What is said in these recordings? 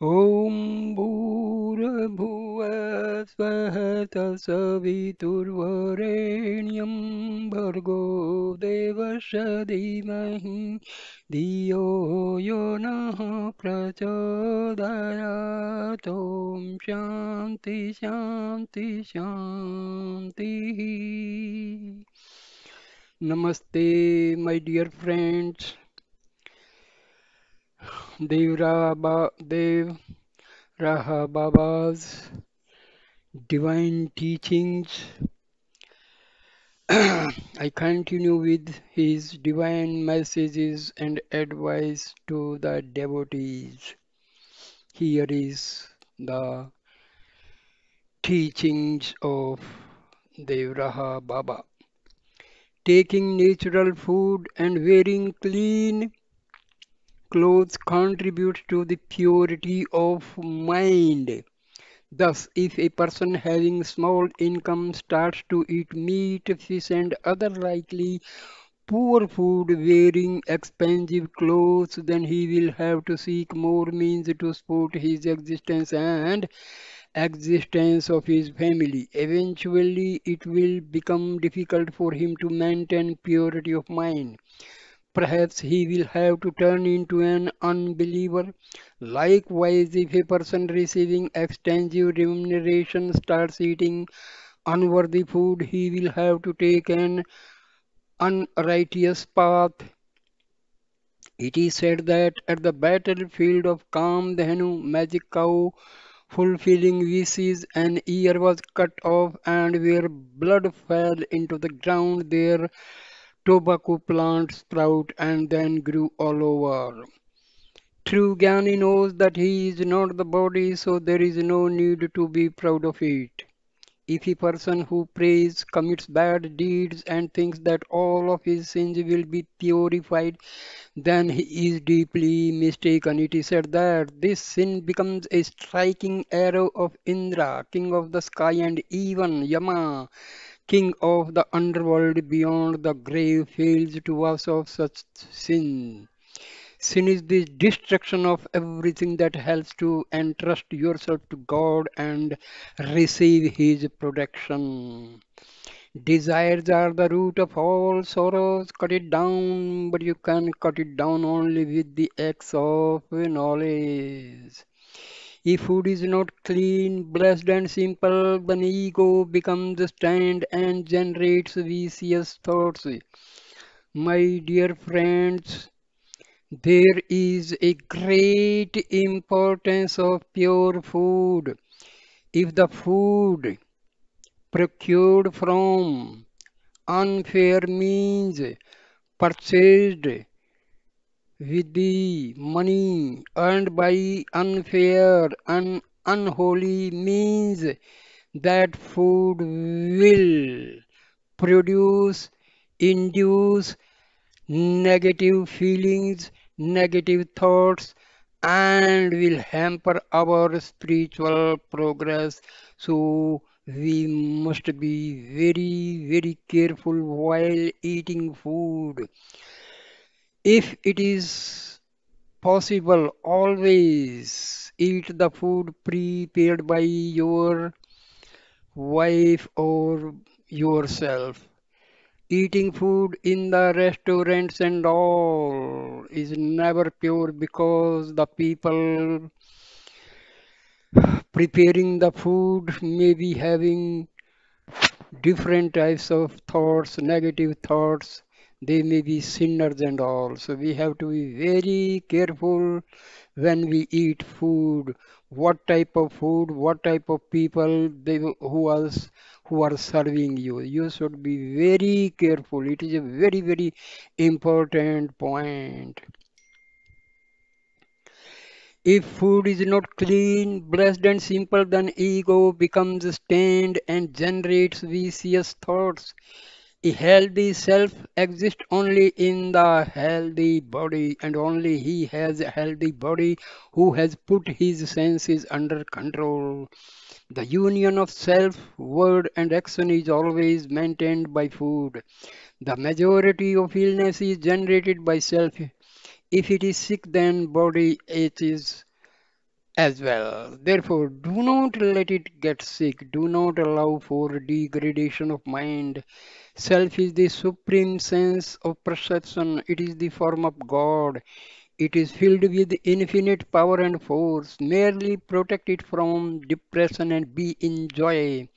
ॐ भूर्भुवः स्वः तत्सवितुर्वरेण्यं भर्गो देवस्य धीमहि धियो यो नः प्रचोदयात् ॐ शान्ति शान्ति शान्तिः Namaste, my dear friends. Dev Raha Baba's divine teachings. I continue with his divine messages and advice to the devotees. Here is the teachings of Devraha Baba. Taking natural food and wearing clean clothes contributes to the purity of mind. Thus, if a person having small income starts to eat meat, fish, and other likely poor food, wearing expensive clothes, then he will have to seek more means to support his existence and existence of his family. Eventually, it will become difficult for him to maintain purity of mind. Perhaps he will have to turn into an unbeliever. Likewise, if a person receiving extensive remuneration starts eating unworthy food, he will have to take an unrighteous path. It is said that at the battlefield of Kamdhenu, magic cow, fulfilling wishes, an ear was cut off, and where blood fell into the ground, there tobacco plants sprout and then grew all over. True Gyani knows that he is not the body, so there is no need to be proud of it. If a person who prays, commits bad deeds, and thinks that all of his sins will be purified, then he is deeply mistaken. It is said that this sin becomes a striking arrow of Indra, king of the sky, and even Yama, king of the underworld beyond the grave, fails to wash off such sin. Sin is the destruction of everything that helps to entrust yourself to God and receive His protection. Desires are the root of all sorrows. Cut it down, but you can cut it down only with the axe of knowledge. If food is not clean, blessed, and simple, then ego becomes stand and generates vicious thoughts. My dear friends, there is a great importance of pure food. If the food procured from unfair means, purchased with the money earned by unfair and unholy means, that food will produce, induce negative feelings, negative thoughts, and will hamper our spiritual progress. So, we must be very, very careful while eating food. If it is possible, always eat the food prepared by your wife or yourself. Eating food in the restaurants and all is never pure because the people preparing the food may be having different types of thoughts, negative thoughts. They may be sinners and all. So we have to be very careful when we eat food. What type of food, what type of people who are serving you. You should be very careful. It is a very, very important point. If food is not clean, blessed and simple, then ego becomes stained and generates vicious thoughts. A healthy self exists only in the healthy body, and only he has a healthy body who has put his senses under control. The union of self, word, and action is always maintained by food. The majority of illness is generated by self. If it is sick, then body aches. as well. Therefore, do not let it get sick. Do not allow for degradation of mind. Self is the supreme sense of perception. It is the form of God. It is filled with infinite power and force. Merely protect it from depression and be in joy.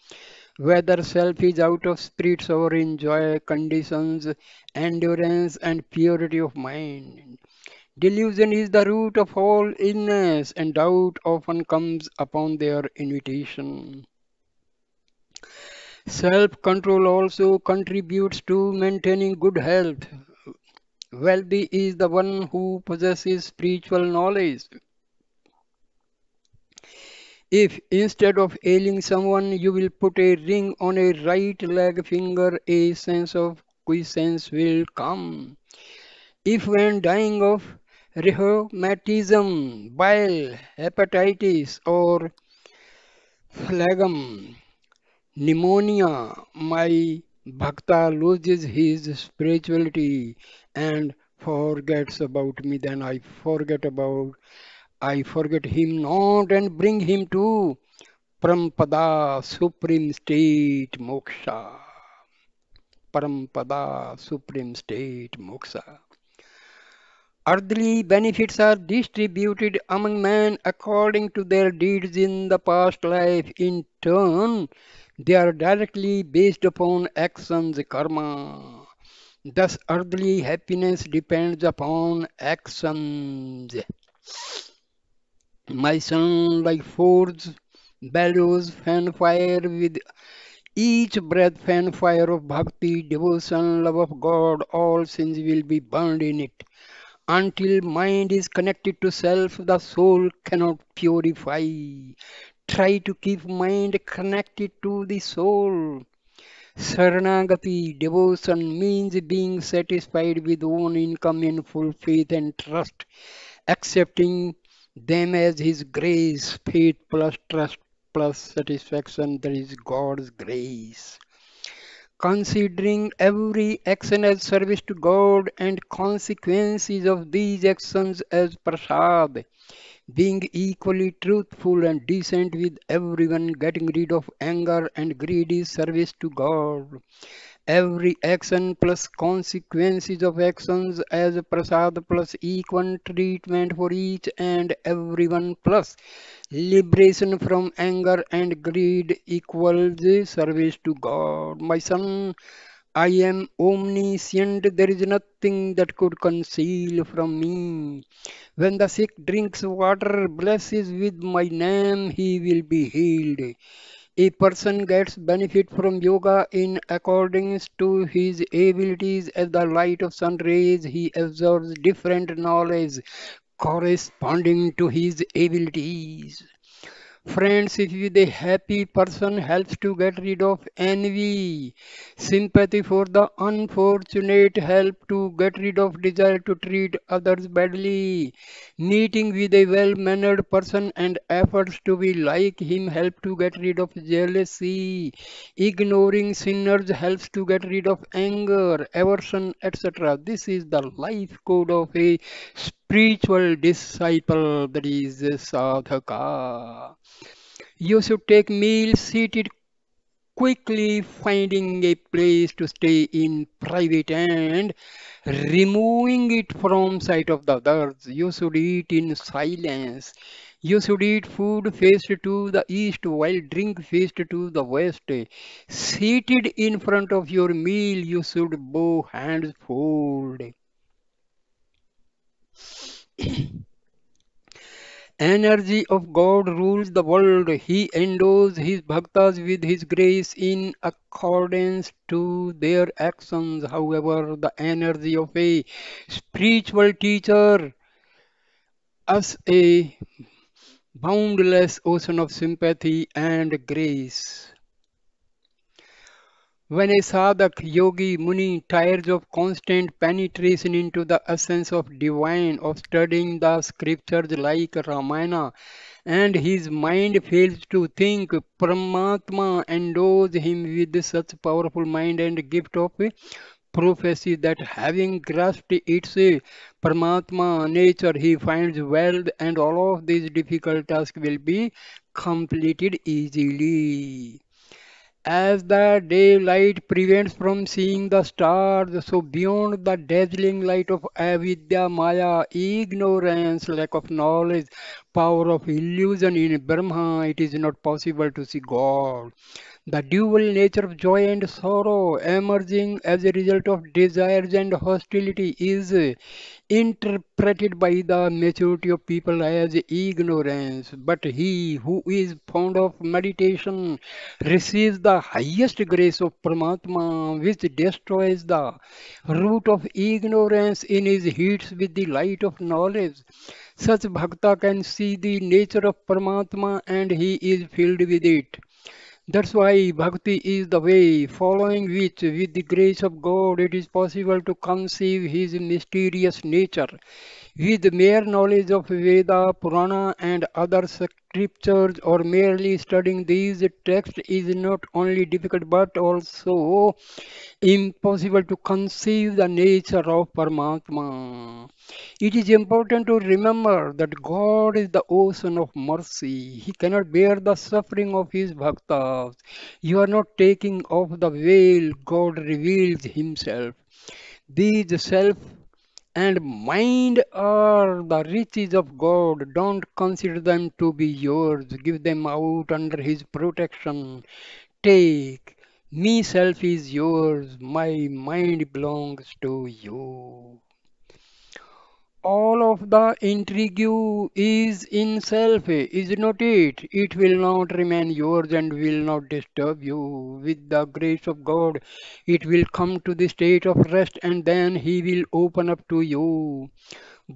Whether self is out of spirits or in joy, conditions, endurance, and purity of mind. Delusion is the root of all illness, and doubt often comes upon their invitation. Self control also contributes to maintaining good health. Wealthy is the one who possesses spiritual knowledge. If instead of ailing someone you will put a ring on a right leg finger, a sense of quiescence will come. If when dying of rheumatism, bile, hepatitis, or phlegm, pneumonia, my bhakta loses his spirituality and forgets about me, then I forget him not and bring him to Parampada, supreme state, moksha. Parampada, supreme state, moksha. Earthly benefits are distributed among men according to their deeds in the past life. In turn, they are directly based upon actions, karma. Thus, earthly happiness depends upon actions. My son, like forge, bellows, fan fire with each breath, fan fire of bhakti, devotion, love of God, all sins will be burned in it. Until mind is connected to self, the soul cannot purify. Try to keep mind connected to the soul. Saranagati, devotion, means being satisfied with own income in full faith and trust, accepting them as His grace, faith plus trust plus satisfaction, that is God's grace. Considering every action as service to God and consequences of these actions as prasad, being equally truthful and decent with everyone, getting rid of anger and greed is service to God. Every action plus consequences of actions as prasad plus equal treatment for each and everyone plus liberation from anger and greed equals service to God. My son, I am omniscient. There is nothing that could conceal from me. When the sick drinks water, blesses with my name, he will be healed. A person gets benefit from yoga in accordance to his abilities. As the light of sun rays, he absorbs different knowledge corresponding to his abilities. Friends, if you the happy person helps to get rid of envy, sympathy for the unfortunate help to get rid of desire to treat others badly, meeting with a well-mannered person and efforts to be like him help to get rid of jealousy, ignoring sinners helps to get rid of anger, aversion, etc. This is the life code of a spiritual disciple, that is a sadhaka. You should take meals seated quickly, finding a place to stay in private and removing it from sight of the others. You should eat in silence. You should eat food faced to the east while drink faced to the west. Seated in front of your meal, you should bow hands fold. Energy of God rules the world. He endows his bhaktas with his grace in accordance to their actions. However, the energy of a spiritual teacher as a boundless ocean of sympathy and grace. When a sadhak, yogi, muni tires of constant penetration into the essence of divine, of studying the scriptures like Ramayana, and his mind fails to think, Paramatma endows him with such powerful mind and gift of prophecy that having grasped its Paramatma, nature, he finds wealth, and all of these difficult tasks will be completed easily. As the daylight prevents from seeing the stars, so beyond the dazzling light of avidya, maya, ignorance, lack of knowledge, power of illusion in Brahma, it is not possible to see God. The dual nature of joy and sorrow emerging as a result of desires and hostility is interpreted by the majority of people as ignorance. But he who is fond of meditation receives the highest grace of Paramatma, which destroys the root of ignorance in his heats with the light of knowledge. Such bhakta can see the nature of Paramatma and he is filled with it. That's why bhakti is the way, following which, with the grace of God, it is possible to conceive His mysterious nature. With mere knowledge of Veda, Purana, and other scriptures, or merely studying these texts is not only difficult but also impossible to conceive the nature of Paramatma. It is important to remember that God is the ocean of mercy. He cannot bear the suffering of his bhaktas. You are not taking off the veil, God reveals himself. These self and mind are the riches of God. Don't consider them to be yours. Give them out under his protection. Take, me self is yours, my mind belongs to you. All of the intrigue is in self, is not it? It will not remain yours and will not disturb you. With the grace of God, it will come to the state of rest and then He will open up to you.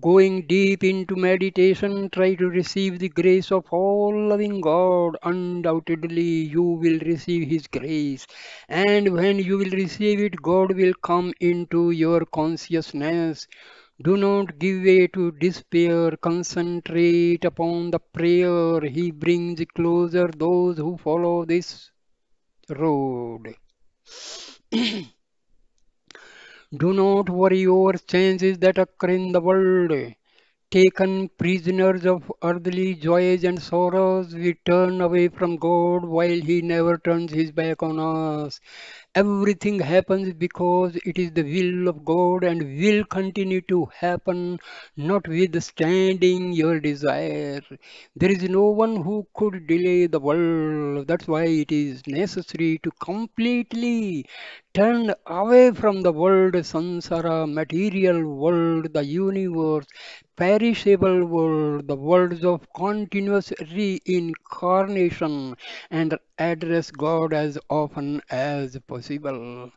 Going deep into meditation, try to receive the grace of all loving God. Undoubtedly, you will receive His grace. And when you will receive it, God will come into your consciousness. Do not give way to despair. Concentrate upon the prayer. He brings closer those who follow this road. Do not worry over changes that occur in the world. Taken prisoners of earthly joys and sorrows, we turn away from God while He never turns His back on us. Everything happens because it is the will of God and will continue to happen, notwithstanding your desire. There is no one who could delay the world. That's why it is necessary to completely turn away from the world, samsara, material world, the universe, perishable world, the worlds of continuous reincarnation, and address God as often as possible.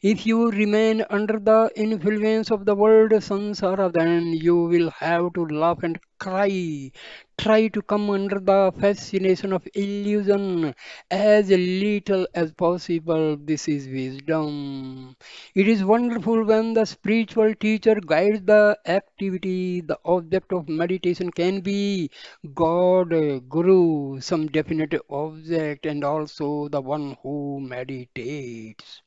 If you remain under the influence of the world samsara, then you will have to laugh and cry. Try to come under the fascination of illusion as little as possible. This is wisdom. It is wonderful when the spiritual teacher guides the activity. The object of meditation can be God, Guru, some definite object, and also the one who meditates.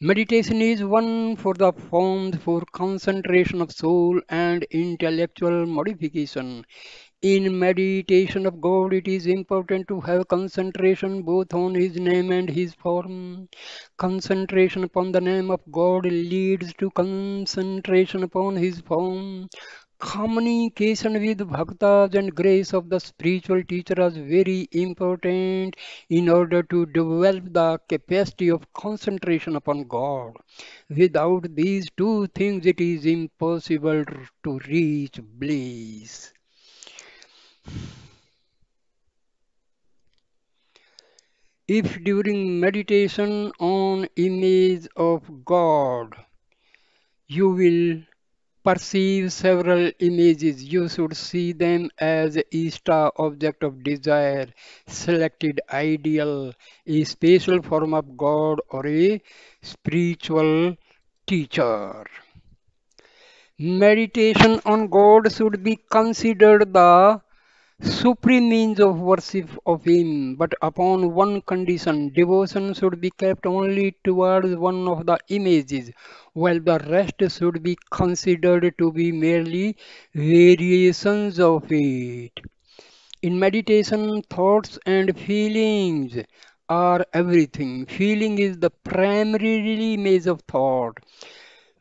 Meditation is one for the forms for concentration of soul and intellectual modification. In meditation of God, it is important to have concentration both on His name and His form. Concentration upon the name of God leads to concentration upon His form. Communication with bhaktas and grace of the spiritual teacher is very important in order to develop the capacity of concentration upon God. Without these two things, it is impossible to reach bliss. If during meditation on image of God, you will perceive several images, you should see them as Ishta, object of desire, selected ideal, a special form of God or a spiritual teacher. Meditation on God should be considered the supreme means of worship of him, but upon one condition devotion should be kept only towards one of the images, while the rest should be considered to be merely variations of it. In meditation, thoughts and feelings are everything. Feeling is the primary image of thought.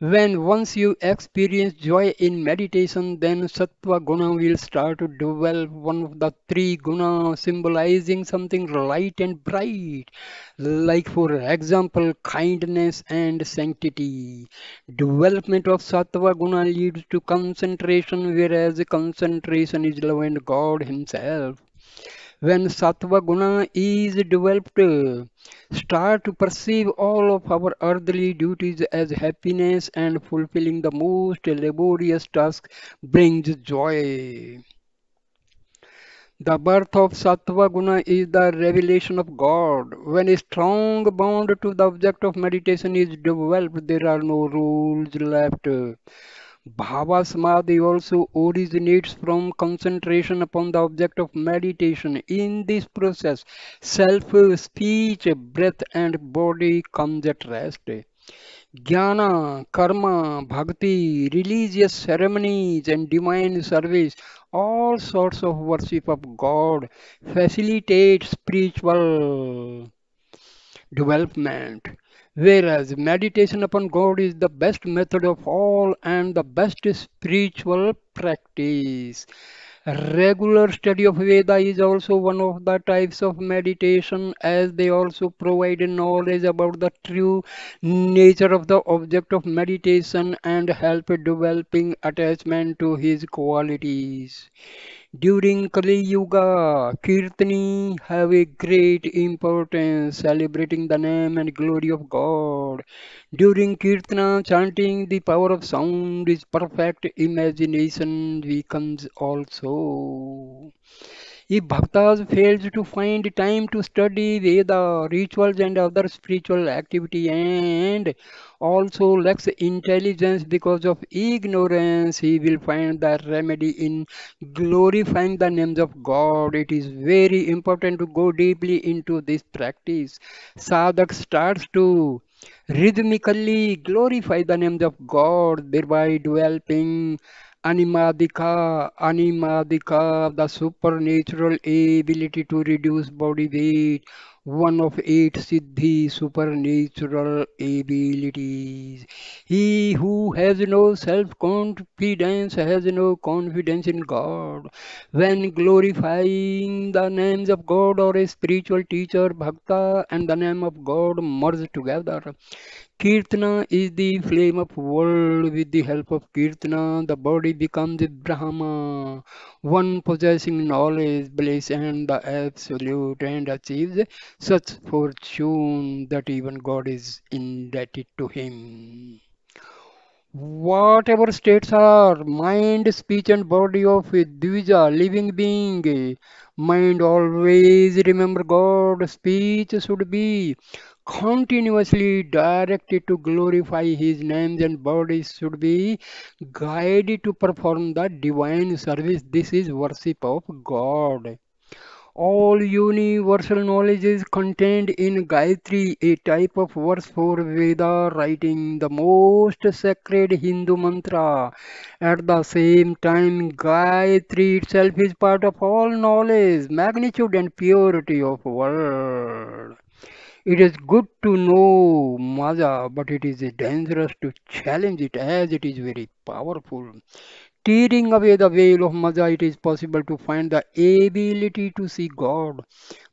When once you experience joy in meditation, then sattva guna will start to develop, one of the three guna symbolizing something light and bright, like for example, kindness and sanctity. Development of sattva guna leads to concentration, whereas concentration is love and God Himself. When sattva guna is developed, start to perceive all of our earthly duties as happiness, and fulfilling the most laborious task brings joy. The birth of sattva guna is the revelation of God. When a strong bond to the object of meditation is developed, there are no rules left. Bhava Samadhi also originates from concentration upon the object of meditation. In this process, self, speech, breath, and body comes at rest. Jnana, karma, bhakti, religious ceremonies, and divine service, all sorts of worship of God, facilitate spiritual development. Whereas meditation upon God is the best method of all and the best spiritual practice. Regular study of Veda is also one of the types of meditation, as they also provide knowledge about the true nature of the object of meditation and help developing attachment to his qualities. During Kali Yuga, Kirtani have a great importance, celebrating the name and glory of God. During Kirtana, chanting the power of sound is perfect. Imagination weakens also. If bhaktas fails to find time to study Veda, rituals and other spiritual activity, and also lacks intelligence because of ignorance, he will find the remedy in glorifying the names of God. It is very important to go deeply into this practice. Sadhak starts to rhythmically glorify the names of God, thereby developing animadika, the supernatural ability to reduce body weight, one of eight siddhi supernatural abilities. He who has no self-confidence has no confidence in God. When glorifying the names of God or a spiritual teacher, bhakta and the name of God merge together. Kirtana is the flame of world. With the help of Kirtana, the body becomes Brahma, one possessing knowledge, bliss, and the absolute, and achieves such fortune that even God is indebted to him. Whatever states are mind, speech, and body of a Dvija, living being, mind always remember God. Speech should be continuously directed to glorify His names, and body should be guided to perform the divine service. This is worship of God. All universal knowledge is contained in Gayatri, a type of verse for Veda writing, the most sacred Hindu mantra. At the same time, Gayatri itself is part of all knowledge, magnitude, and purity of world. It is good to know Maja, but it is dangerous to challenge it as it is very powerful. Tearing away the veil of Maja, it is possible to find the ability to see God.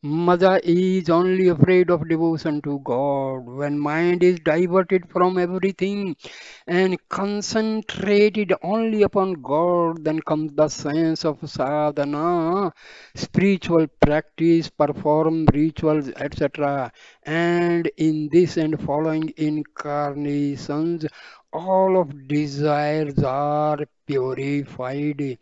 Maja is only afraid of devotion to God. When mind is diverted from everything and concentrated only upon God, then comes the sense of sadhana, spiritual practice, perform rituals, etc. And in this and following incarnations, all of desires are purified.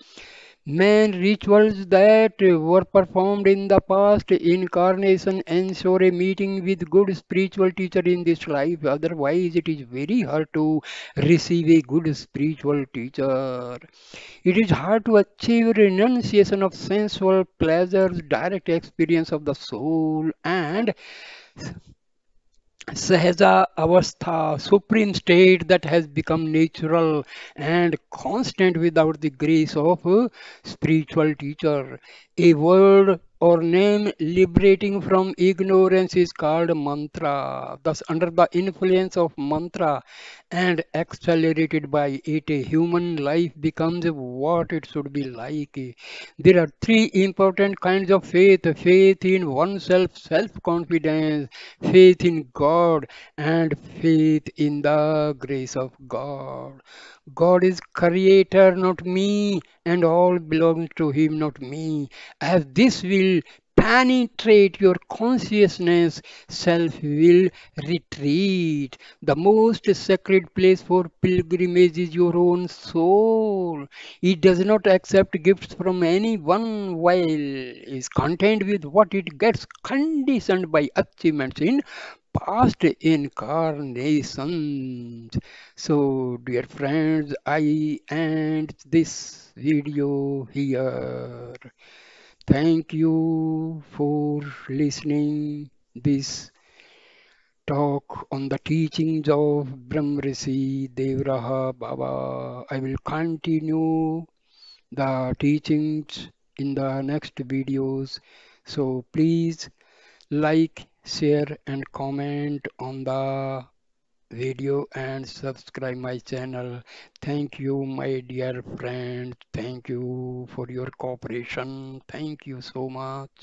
Main rituals that were performed in the past incarnation ensure a meeting with good spiritual teacher in this life. Otherwise, it is very hard to receive a good spiritual teacher. It is hard to achieve renunciation of sensual pleasures, direct experience of the soul, and Sahaja Avastha, supreme state that has become natural and constant without the grace of a spiritual teacher. A word or name liberating from ignorance is called mantra. Thus, under the influence of mantra and accelerated by it, a human life becomes what it should be like. There are three important kinds of faith: faith in oneself, self confidence, faith in God, and faith in the grace of God. God is creator, not me, and all belongs to him, not me. As this will penetrate your consciousness, self will retreat. The most sacred place for pilgrimage is your own soul. It does not accept gifts from anyone while is content with what it gets conditioned by achievements in past incarnations. So, dear friends, I end this video here. Thank you for listening this talk on the teachings of Brahmrishi Devraha Baba. I will continue the teachings in the next videos. So please like, share and comment on the video and subscribe my channel. Thank you, my dear friends. Thank you for your cooperation. Thank you so much.